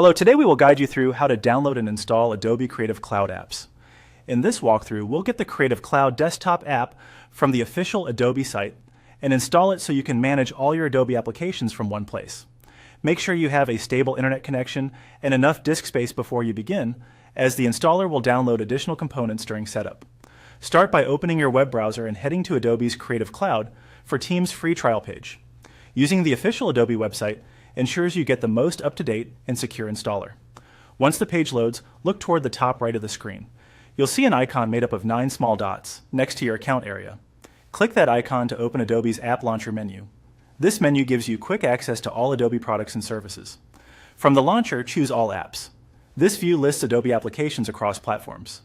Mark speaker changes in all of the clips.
Speaker 1: Hello, today we will guide you through how to download and install Adobe Creative Cloud apps. In this walkthrough, we'll get the Creative Cloud desktop app from the official Adobe site and install it so you can manage all your Adobe applications from one place. Make sure you have a stable internet connection and enough disk space before you begin, as the installer will download additional components during setup. Start by opening your web browser and heading to Adobe's Creative Cloud for Teams' free trial page. Using the official Adobe website ensures you get the most up-to-date and secure installer. Once the page loads, look toward the top right of the screen. You'll see an icon made up of 9 small dots next to your account area. Click that icon to open Adobe's App Launcher menu. This menu gives you quick access to all Adobe products and services. From the launcher, choose All Apps. This view lists Adobe applications across platforms.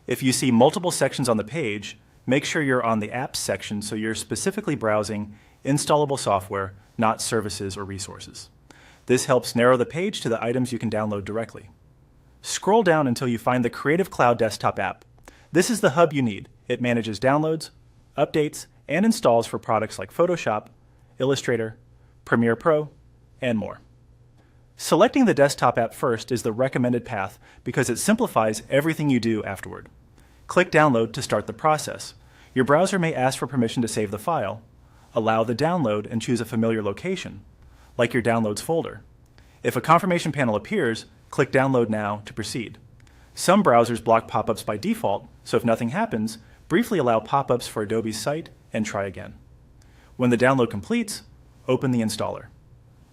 Speaker 1: If you see multiple sections on the page, make sure you're on the Apps section so you're specifically browsing installable software, not services or resources. This helps narrow the page to the items you can download directly. Scroll down until you find the Creative Cloud desktop app. This is the hub you need. It manages downloads, updates, and installs for products like Photoshop, Illustrator, Premiere Pro, and more. Selecting the desktop app first is the recommended path because it simplifies everything you do afterward. Click Download to start the process. Your browser may ask for permission to save the file. Allow the download and choose a familiar location, like your Downloads folder. If a confirmation panel appears, click Download Now to proceed. Some browsers block pop-ups by default, so if nothing happens, briefly allow pop-ups for Adobe's site and try again. When the download completes, open the installer.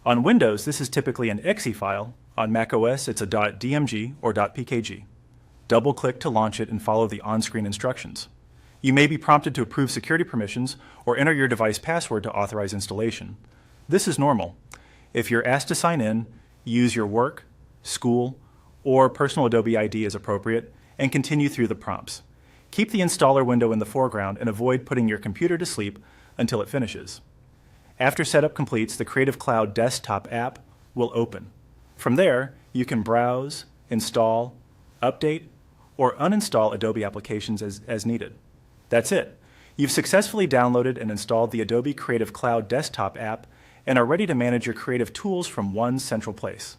Speaker 1: On Windows, this is typically an exe file. On macOS, it's a .dmg or .pkg. Double-click to launch it and follow the on-screen instructions. You may be prompted to approve security permissions or enter your device password to authorize installation. This is normal. If you're asked to sign in, use your work, school, or personal Adobe ID as appropriate, and continue through the prompts. Keep the installer window in the foreground and avoid putting your computer to sleep until it finishes. After setup completes, the Creative Cloud desktop app will open. From there, you can browse, install, update, or uninstall Adobe applications as needed. That's it. You've successfully downloaded and installed the Adobe Creative Cloud desktop app and are ready to manage your creative tools from one central place.